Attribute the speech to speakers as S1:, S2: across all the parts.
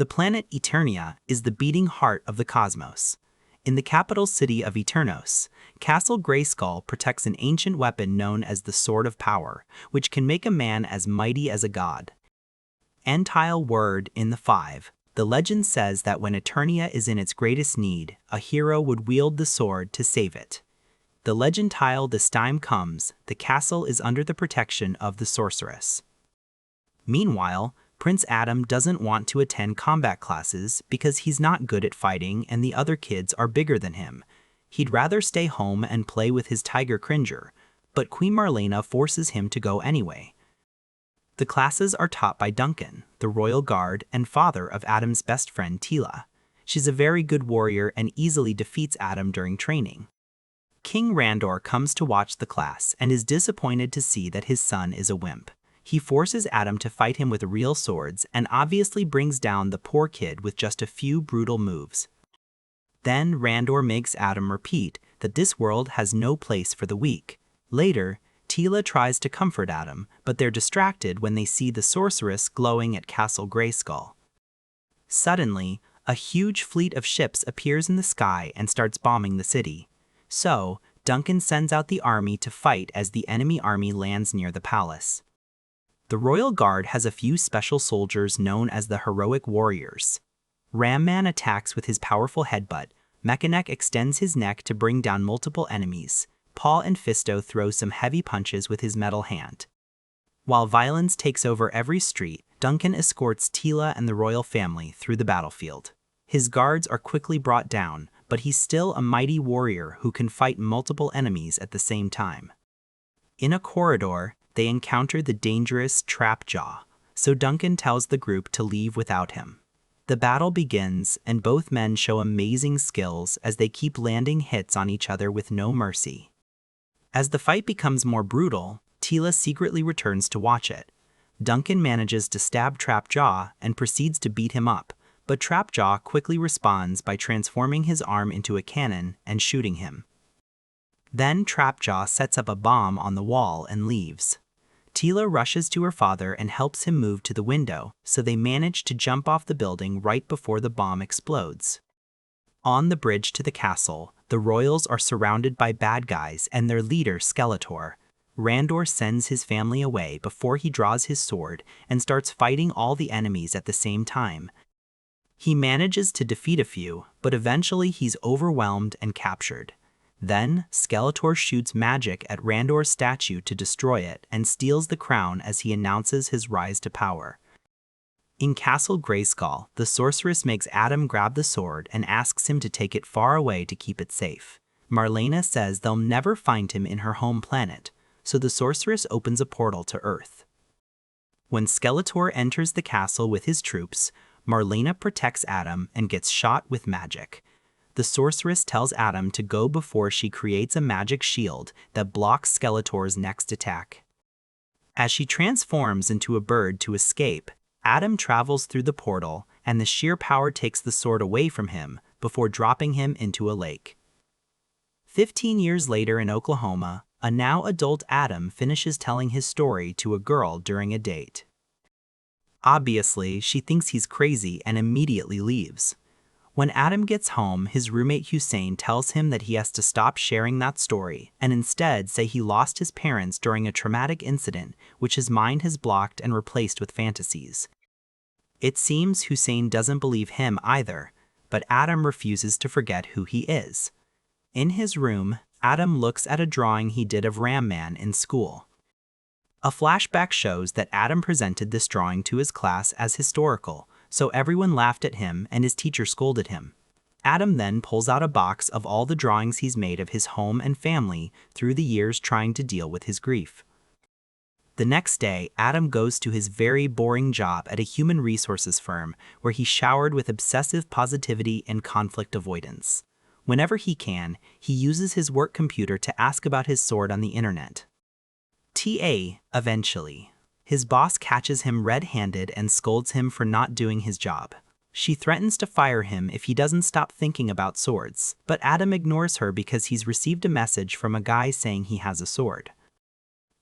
S1: The planet Eternia is the beating heart of the cosmos. In the capital city of Eternos, Castle Grayskull protects an ancient weapon known as the Sword of Power, which can make a man as mighty as a god. Entile word in the 5. The legend says that when Eternia is in its greatest need, a hero would wield the sword to save it. The legend tile this time comes, the castle is under the protection of the sorceress. Meanwhile, Prince Adam doesn't want to attend combat classes because he's not good at fighting and the other kids are bigger than him. He'd rather stay home and play with his tiger Cringer, but Queen Marlena forces him to go anyway. The classes are taught by Duncan, the royal guard and father of Adam's best friend Tila. She's a very good warrior and easily defeats Adam during training. King Randor comes to watch the class and is disappointed to see that his son is a wimp. He forces Adam to fight him with real swords and obviously brings down the poor kid with just a few brutal moves. Then Randor makes Adam repeat that this world has no place for the weak. Later, Tila tries to comfort Adam, but they're distracted when they see the sorceress glowing at Castle Grayskull. Suddenly, a huge fleet of ships appears in the sky and starts bombing the city. So, Duncan sends out the army to fight as the enemy army lands near the palace. The Royal Guard has a few special soldiers known as the Heroic Warriors. Ram Man attacks with his powerful headbutt, Mechanic extends his neck to bring down multiple enemies, Paul and Fisto throw some heavy punches with his metal hand. While violence takes over every street, Duncan escorts Tila and the royal family through the battlefield. His guards are quickly brought down, but he's still a mighty warrior who can fight multiple enemies at the same time. In a corridor, they encounter the dangerous Trapjaw, so Duncan tells the group to leave without him. The battle begins, and both men show amazing skills as they keep landing hits on each other with no mercy. As the fight becomes more brutal, Tila secretly returns to watch it. Duncan manages to stab Trapjaw and proceeds to beat him up, but Trapjaw quickly responds by transforming his arm into a cannon and shooting him. Then Trapjaw sets up a bomb on the wall and leaves. Tila rushes to her father and helps him move to the window, so they manage to jump off the building right before the bomb explodes. On the bridge to the castle, the royals are surrounded by bad guys and their leader Skeletor. Randor sends his family away before he draws his sword and starts fighting all the enemies at the same time. He manages to defeat a few, but eventually he's overwhelmed and captured. Then, Skeletor shoots magic at Randor's statue to destroy it and steals the crown as he announces his rise to power. In Castle Grayskull, the sorceress makes Adam grab the sword and asks him to take it far away to keep it safe. Marlena says they'll never find him in her home planet, so the sorceress opens a portal to Earth. When Skeletor enters the castle with his troops, Marlena protects Adam and gets shot with magic. The sorceress tells Adam to go before she creates a magic shield that blocks Skeletor's next attack. As she transforms into a bird to escape, Adam travels through the portal and the sheer power takes the sword away from him before dropping him into a lake. 15 years later in Oklahoma, a now adult Adam finishes telling his story to a girl during a date. Obviously, she thinks he's crazy and immediately leaves. When Adam gets home, his roommate Hussein tells him that he has to stop sharing that story and instead say he lost his parents during a traumatic incident which his mind has blocked and replaced with fantasies. It seems Hussein doesn't believe him either, but Adam refuses to forget who he is. In his room, Adam looks at a drawing he did of Ram Man in school. A flashback shows that Adam presented this drawing to his class as historical, so everyone laughed at him and his teacher scolded him. Adam then pulls out a box of all the drawings he's made of his home and family through the years trying to deal with his grief. The next day, Adam goes to his very boring job at a human resources firm where he's showered with obsessive positivity and conflict avoidance. Whenever he can, he uses his work computer to ask about his sword on the internet. Eventually. His boss catches him red-handed and scolds him for not doing his job. She threatens to fire him if he doesn't stop thinking about swords, but Adam ignores her because he's received a message from a guy saying he has a sword.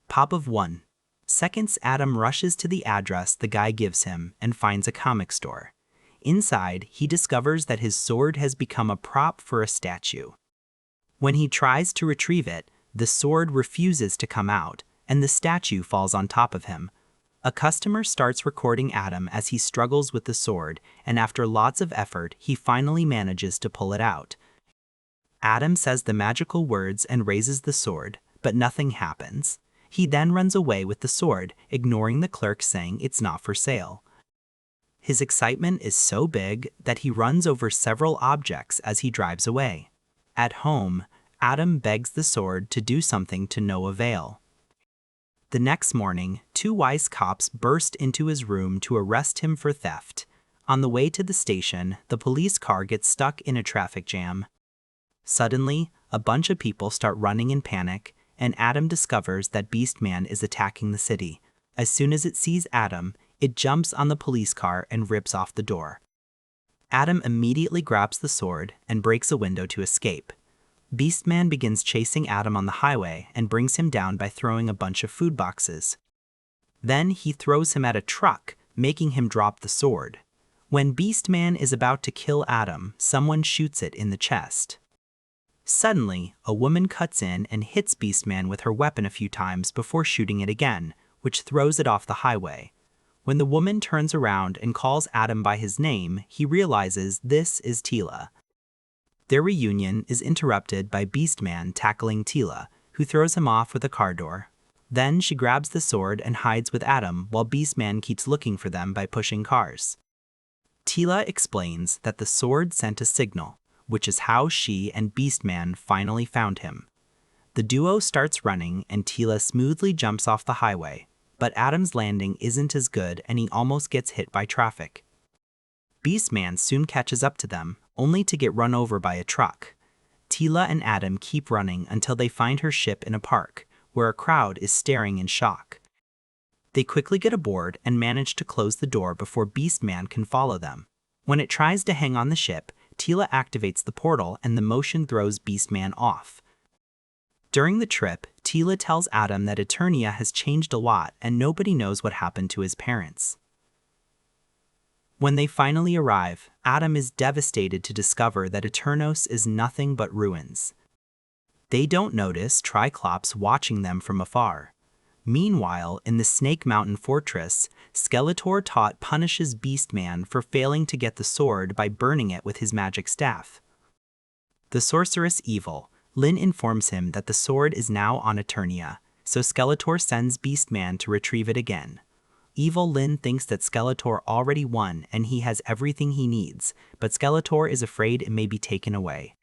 S1: Pop of 1 seconds, Adam rushes to the address the guy gives him and finds a comic store. Inside, he discovers that his sword has become a prop for a statue. When he tries to retrieve it, the sword refuses to come out, and the statue falls on top of him. A customer starts recording Adam as he struggles with the sword, and after lots of effort, he finally manages to pull it out. Adam says the magical words and raises the sword, but nothing happens. He then runs away with the sword, ignoring the clerk saying it's not for sale. His excitement is so big that he runs over several objects as he drives away. At home, Adam begs the sword to do something to no avail. The next morning, two wise cops burst into his room to arrest him for theft. On the way to the station, the police car gets stuck in a traffic jam. Suddenly, a bunch of people start running in panic, and Adam discovers that Beastman is attacking the city. As soon as it sees Adam, it jumps on the police car and rips off the door. Adam immediately grabs the sword and breaks a window to escape. Beastman begins chasing Adam on the highway and brings him down by throwing a bunch of food boxes. Then he throws him at a truck, making him drop the sword. When Beastman is about to kill Adam, someone shoots it in the chest. Suddenly, a woman cuts in and hits Beastman with her weapon a few times before shooting it again, which throws it off the highway. When the woman turns around and calls Adam by his name, he realizes this is Tila. Their reunion is interrupted by Beastman tackling Tila, who throws him off with a car door. Then she grabs the sword and hides with Adam while Beastman keeps looking for them by pushing cars. Tila explains that the sword sent a signal, which is how she and Beastman finally found him. The duo starts running and Tila smoothly jumps off the highway, but Adam's landing isn't as good and he almost gets hit by traffic. Beastman soon catches up to them, only to get run over by a truck. Tila and Adam keep running until they find her ship in a park, where a crowd is staring in shock. They quickly get aboard and manage to close the door before Beastman can follow them. When it tries to hang on the ship, Tila activates the portal and the motion throws Beastman off. During the trip, Tila tells Adam that Eternia has changed a lot and nobody knows what happened to his parents. When they finally arrive, Adam is devastated to discover that Eternos is nothing but ruins. They don't notice Triclops watching them from afar. Meanwhile, in the Snake Mountain Fortress, Skeletor Tot punishes Beastman for failing to get the sword by burning it with his magic staff. The sorceress Evil, Lyn informs him that the sword is now on Eternia, so Skeletor sends Beastman to retrieve it again. Evil Lyn thinks that Skeletor already won and he has everything he needs, but Skeletor is afraid it may be taken away.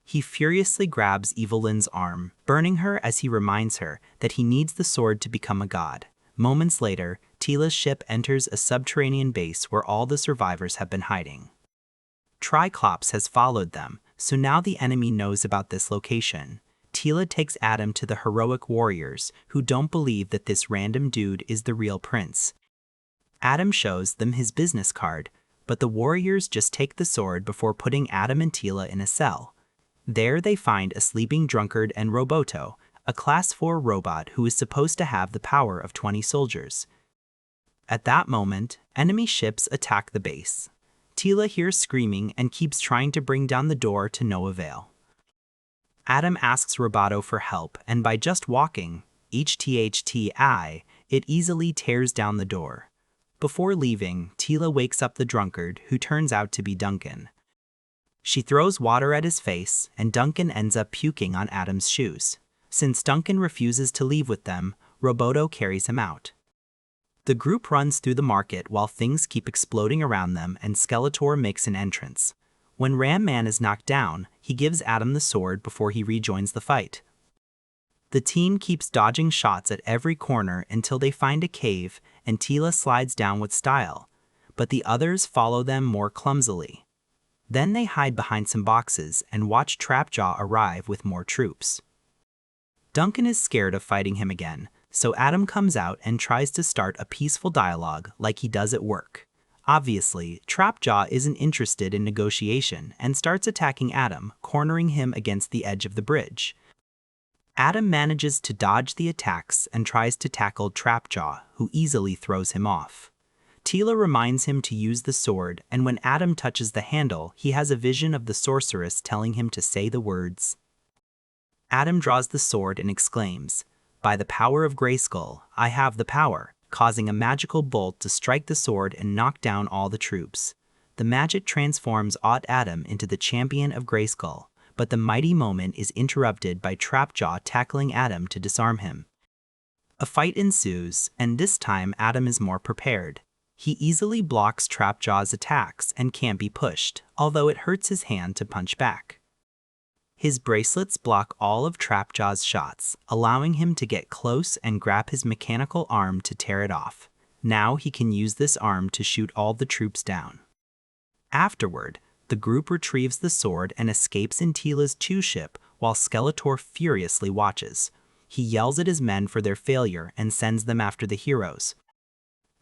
S1: He furiously grabs Evil Lyn's arm, burning her as he reminds her that he needs the sword to become a god. Moments later, Tila's ship enters a subterranean base where all the survivors have been hiding. Triclops has followed them, so now the enemy knows about this location. Tila takes Adam to the heroic warriors, who don't believe that this random dude is the real prince. Adam shows them his business card, but the warriors just take the sword before putting Adam and Tila in a cell. There they find a sleeping drunkard and Roboto, a Class 4 robot who is supposed to have the power of 20 soldiers. At that moment, enemy ships attack the base. Tila hears screaming and keeps trying to bring down the door to no avail. Adam asks Roboto for help, and by just walking, HTHTI, it easily tears down the door. Before leaving, Tila wakes up the drunkard, who turns out to be Duncan. She throws water at his face, and Duncan ends up puking on Adam's shoes. Since Duncan refuses to leave with them, Roboto carries him out. The group runs through the market while things keep exploding around them and Skeletor makes an entrance. When Ram Man is knocked down, he gives Adam the sword before he rejoins the fight. The team keeps dodging shots at every corner until they find a cave and Tila slides down with style, but the others follow them more clumsily. Then they hide behind some boxes and watch Trapjaw arrive with more troops. Duncan is scared of fighting him again, so Adam comes out and tries to start a peaceful dialogue like he does at work. Obviously, Trapjaw isn't interested in negotiation and starts attacking Adam, cornering him against the edge of the bridge. Adam manages to dodge the attacks and tries to tackle Trapjaw, who easily throws him off. Tila reminds him to use the sword, and when Adam touches the handle, he has a vision of the sorceress telling him to say the words. Adam draws the sword and exclaims, "By the power of Grayskull, I have the power," causing a magical bolt to strike the sword and knock down all the troops. The magic transforms Adam into the champion of Grayskull, but the mighty moment is interrupted by Trapjaw tackling Adam to disarm him. A fight ensues, and this time Adam is more prepared. He easily blocks Trapjaw's attacks and can't be pushed, although it hurts his hand to punch back. His bracelets block all of Trapjaw's shots, allowing him to get close and grab his mechanical arm to tear it off. Now he can use this arm to shoot all the troops down. Afterward, the group retrieves the sword and escapes in Tila's ship while Skeletor furiously watches. He yells at his men for their failure and sends them after the heroes.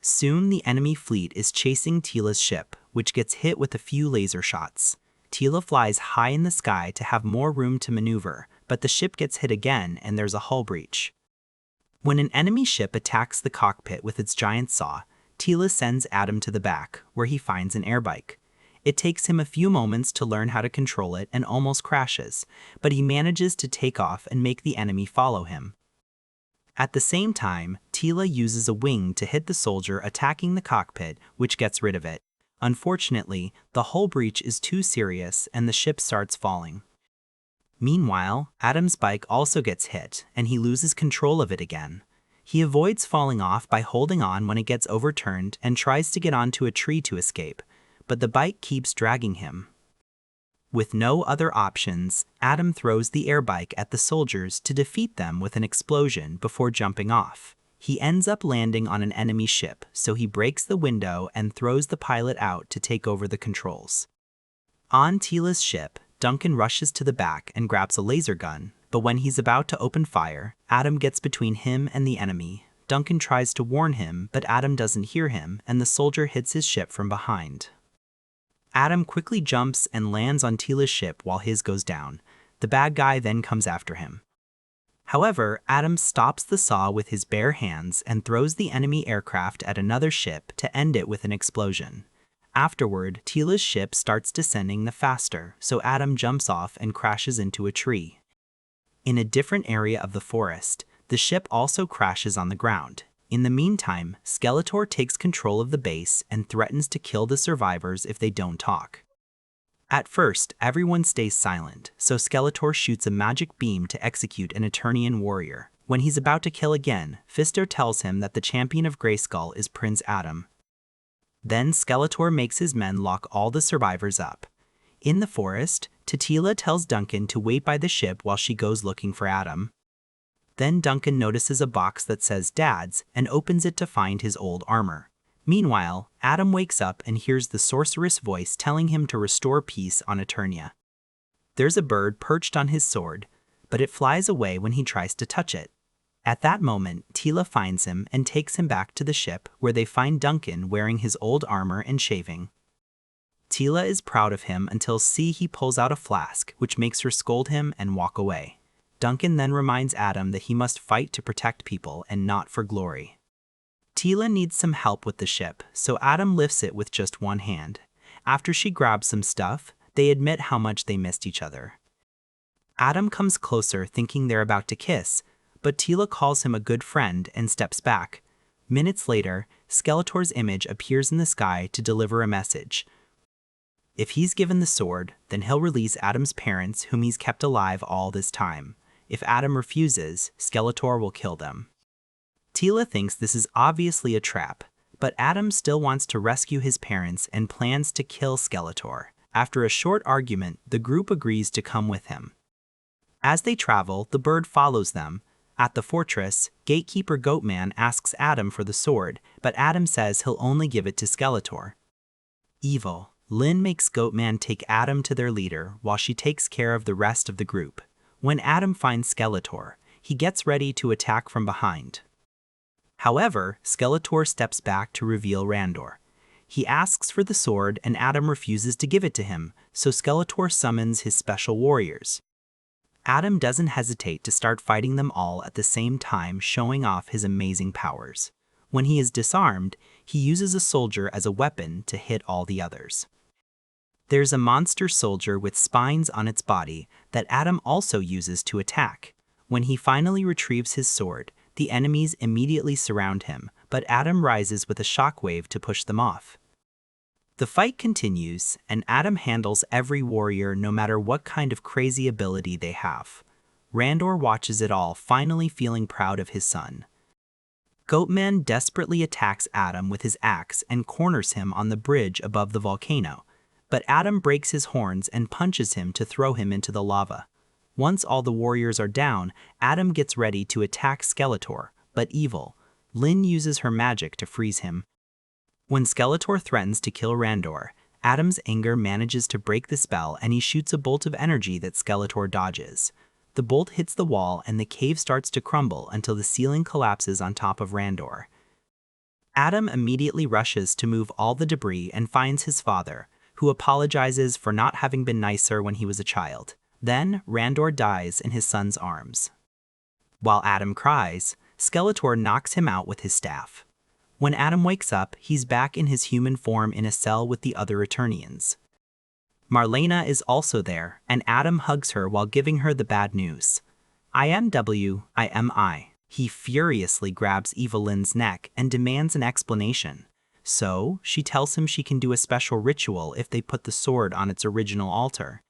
S1: Soon the enemy fleet is chasing Tila's ship, which gets hit with a few laser shots. Tila flies high in the sky to have more room to maneuver, but the ship gets hit again and there's a hull breach. When an enemy ship attacks the cockpit with its giant saw, Tila sends Adam to the back, where he finds an airbike. It takes him a few moments to learn how to control it and almost crashes, but he manages to take off and make the enemy follow him. At the same time, Tila uses a wing to hit the soldier attacking the cockpit, which gets rid of it. Unfortunately, the hull breach is too serious and the ship starts falling. Meanwhile, Adam's bike also gets hit, and he loses control of it again. He avoids falling off by holding on when it gets overturned and tries to get onto a tree to escape, but the bike keeps dragging him. With no other options, Adam throws the airbike at the soldiers to defeat them with an explosion before jumping off. He ends up landing on an enemy ship, so he breaks the window and throws the pilot out to take over the controls. On Tila's ship, Duncan rushes to the back and grabs a laser gun, but when he's about to open fire, Adam gets between him and the enemy. Duncan tries to warn him, but Adam doesn't hear him, and the soldier hits his ship from behind. Adam quickly jumps and lands on Tila's ship while his goes down. The bad guy then comes after him. However, Adam stops the saw with his bare hands and throws the enemy aircraft at another ship to end it with an explosion. Afterward, Tila's ship starts descending the faster, so Adam jumps off and crashes into a tree. In a different area of the forest, the ship also crashes on the ground. In the meantime, Skeletor takes control of the base and threatens to kill the survivors if they don't talk. At first, everyone stays silent, so Skeletor shoots a magic beam to execute an Eternian warrior. When he's about to kill again, Fisto tells him that the champion of Grayskull is Prince Adam. Then Skeletor makes his men lock all the survivors up. In the forest, Tila tells Duncan to wait by the ship while she goes looking for Adam. Then Duncan notices a box that says Dad's and opens it to find his old armor. Meanwhile, Adam wakes up and hears the sorceress voice telling him to restore peace on Eternia. There's a bird perched on his sword, but it flies away when he tries to touch it. At that moment, Tila finds him and takes him back to the ship, where they find Duncan wearing his old armor and shaving. Tila is proud of him until he pulls out a flask, which makes her scold him and walk away. Duncan then reminds Adam that he must fight to protect people and not for glory. Tila needs some help with the ship, so Adam lifts it with just one hand. After she grabs some stuff, they admit how much they missed each other. Adam comes closer thinking they're about to kiss, but Tila calls him a good friend and steps back. Minutes later, Skeletor's image appears in the sky to deliver a message. If he's given the sword, then he'll release Adam's parents, whom he's kept alive all this time. If Adam refuses, Skeletor will kill them. Tila thinks this is obviously a trap, but Adam still wants to rescue his parents and plans to kill Skeletor. After a short argument, the group agrees to come with him. As they travel, the bird follows them. At the fortress, Gatekeeper Goatman asks Adam for the sword, but Adam says he'll only give it to Skeletor. Evil, Lynn makes Goatman take Adam to their leader while she takes care of the rest of the group. When Adam finds Skeletor, he gets ready to attack from behind. However, Skeletor steps back to reveal Randor. He asks for the sword and Adam refuses to give it to him, so Skeletor summons his special warriors. Adam doesn't hesitate to start fighting them all at the same time, showing off his amazing powers. When he is disarmed, he uses a soldier as a weapon to hit all the others. There's a monster soldier with spines on its body that Adam also uses to attack. When he finally retrieves his sword, the enemies immediately surround him, but Adam rises with a shockwave to push them off. The fight continues, and Adam handles every warrior no matter what kind of crazy ability they have. Randor watches it all, finally feeling proud of his son. Goatman desperately attacks Adam with his axe and corners him on the bridge above the volcano, but Adam breaks his horns and punches him to throw him into the lava. Once all the warriors are down, Adam gets ready to attack Skeletor, but evil. Lynn uses her magic to freeze him. When Skeletor threatens to kill Randor, Adam's anger manages to break the spell and he shoots a bolt of energy that Skeletor dodges. The bolt hits the wall and the cave starts to crumble until the ceiling collapses on top of Randor. Adam immediately rushes to move all the debris and finds his father, who apologizes for not having been nicer when he was a child. Then, Randor dies in his son's arms. While Adam cries, Skeletor knocks him out with his staff. When Adam wakes up, he's back in his human form in a cell with the other Eternians. Marlena is also there, and Adam hugs her while giving her the bad news. I am W, I am I. He furiously grabs Evelyn's neck and demands an explanation. So, she tells him she can do a special ritual if they put the sword on its original altar.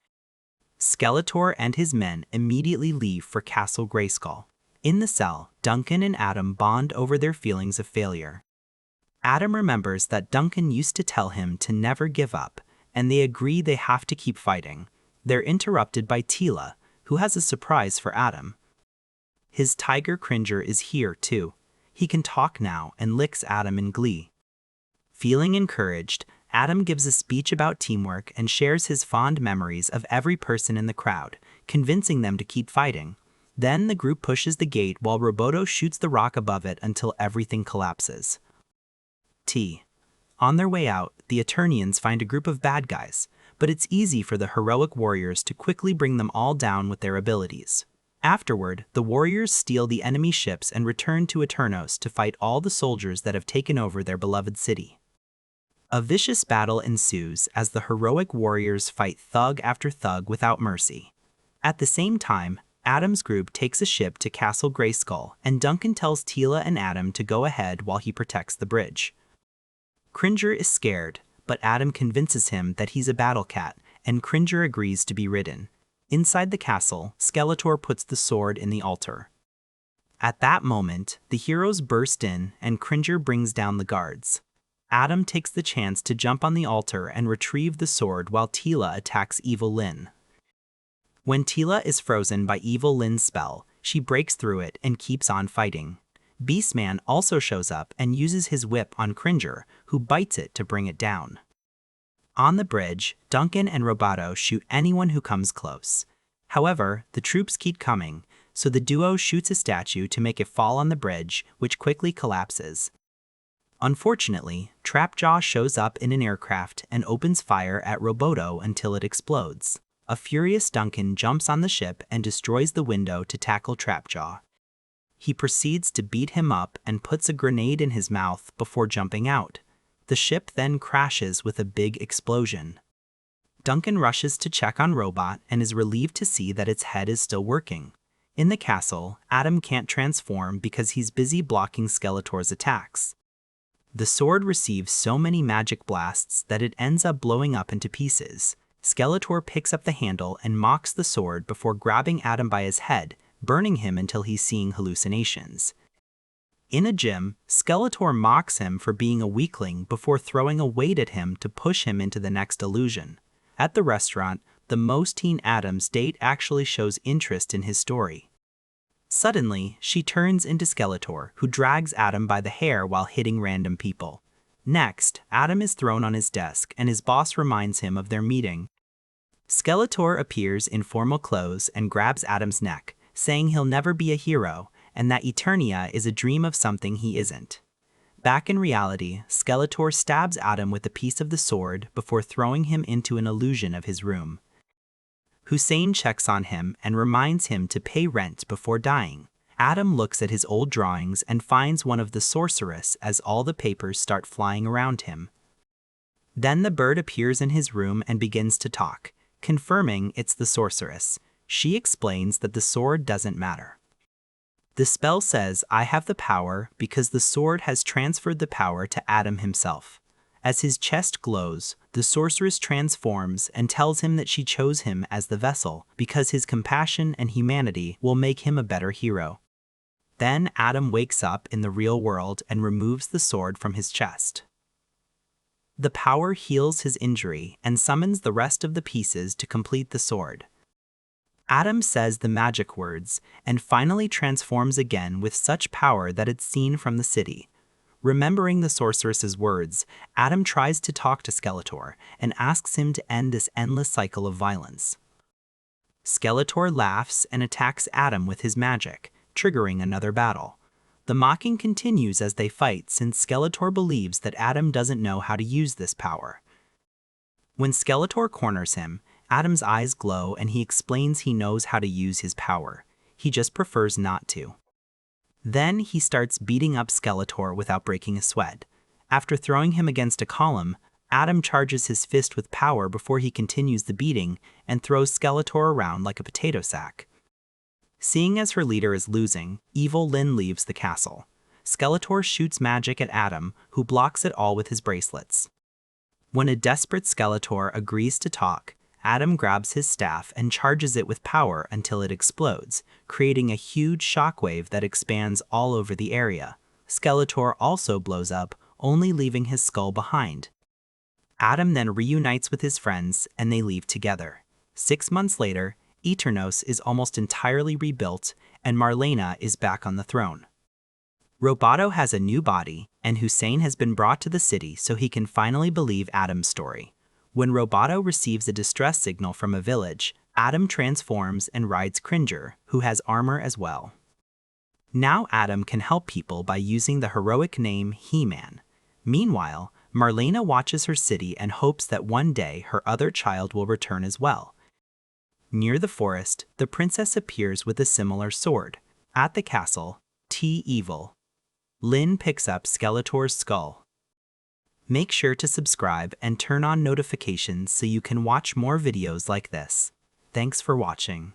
S1: Skeletor and his men immediately leave for Castle Grayskull. In the cell, Duncan and Adam bond over their feelings of failure. Adam remembers that Duncan used to tell him to never give up, and they agree they have to keep fighting. They're interrupted by Teela, who has a surprise for Adam. His tiger Cringer is here too. He can talk now and licks Adam in glee. Feeling encouraged, Adam gives a speech about teamwork and shares his fond memories of every person in the crowd, convincing them to keep fighting. Then the group pushes the gate while Roboto shoots the rock above it until everything collapses. On their way out, the Eternians find a group of bad guys, but it's easy for the heroic warriors to quickly bring them all down with their abilities. Afterward, the warriors steal the enemy ships and return to Eternos to fight all the soldiers that have taken over their beloved city. A vicious battle ensues as the heroic warriors fight thug after thug without mercy. At the same time, Adam's group takes a ship to Castle Grayskull, and Duncan tells Teela and Adam to go ahead while he protects the bridge. Cringer is scared, but Adam convinces him that he's a battle cat, and Cringer agrees to be ridden. Inside the castle, Skeletor puts the sword in the altar. At that moment, the heroes burst in, and Cringer brings down the guards. Adam takes the chance to jump on the altar and retrieve the sword while Teela attacks Evil Lynn. When Teela is frozen by Evil Lynn's spell, she breaks through it and keeps on fighting. Beastman also shows up and uses his whip on Cringer, who bites it to bring it down. On the bridge, Duncan and Roboto shoot anyone who comes close. However, the troops keep coming, so the duo shoots a statue to make it fall on the bridge, which quickly collapses. Unfortunately, Trapjaw shows up in an aircraft and opens fire at Roboto until it explodes. A furious Duncan jumps on the ship and destroys the window to tackle Trapjaw. He proceeds to beat him up and puts a grenade in his mouth before jumping out. The ship then crashes with a big explosion. Duncan rushes to check on Robot and is relieved to see that its head is still working. In the castle, Adam can't transform because he's busy blocking Skeletor's attacks. The sword receives so many magic blasts that it ends up blowing up into pieces. Skeletor picks up the handle and mocks the sword before grabbing Adam by his head, burning him until he's seeing hallucinations. In a gym, Skeletor mocks him for being a weakling before throwing a weight at him to push him into the next illusion. At the restaurant, the most teen Adam's date actually shows interest in his story. Suddenly, she turns into Skeletor, who drags Adam by the hair while hitting random people. Next, Adam is thrown on his desk and his boss reminds him of their meeting. Skeletor appears in formal clothes and grabs Adam's neck, saying he'll never be a hero and that Eternia is a dream of something he isn't. Back in reality, Skeletor stabs Adam with a piece of the sword before throwing him into an illusion of his room. Hussein checks on him and reminds him to pay rent before dying. Adam looks at his old drawings and finds one of the sorceress as all the papers start flying around him. Then the bird appears in his room and begins to talk, confirming it's the sorceress. She explains that the sword doesn't matter. The spell says, "I have the power," because the sword has transferred the power to Adam himself. As his chest glows, the sorceress transforms and tells him that she chose him as the vessel because his compassion and humanity will make him a better hero. Then Adam wakes up in the real world and removes the sword from his chest. The power heals his injury and summons the rest of the pieces to complete the sword. Adam says the magic words and finally transforms again with such power that it's seen from the city. Remembering the sorceress's words, Adam tries to talk to Skeletor and asks him to end this endless cycle of violence. Skeletor laughs and attacks Adam with his magic, triggering another battle. The mocking continues as they fight since Skeletor believes that Adam doesn't know how to use this power. When Skeletor corners him, Adam's eyes glow and he explains he knows how to use his power. He just prefers not to. Then he starts beating up Skeletor without breaking a sweat. After throwing him against a column, Adam charges his fist with power before he continues the beating and throws Skeletor around like a potato sack. Seeing as her leader is losing, evil Lyn leaves the castle. Skeletor shoots magic at Adam, who blocks it all with his bracelets. When a desperate Skeletor agrees to talk, Adam grabs his staff and charges it with power until it explodes, creating a huge shockwave that expands all over the area. Skeletor also blows up, only leaving his skull behind. Adam then reunites with his friends and they leave together. 6 months later, Eternos is almost entirely rebuilt and Marlena is back on the throne. Roboto has a new body and Hussein has been brought to the city so he can finally believe Adam's story. When Roboto receives a distress signal from a village, Adam transforms and rides Cringer, who has armor as well. Now Adam can help people by using the heroic name He-Man. Meanwhile, Marlena watches her city and hopes that one day her other child will return as well. Near the forest, the princess appears with a similar sword. At the castle, T-Evil. Lyn picks up Skeletor's skull. Make sure to subscribe and turn on notifications so you can watch more videos like this. Thanks for watching.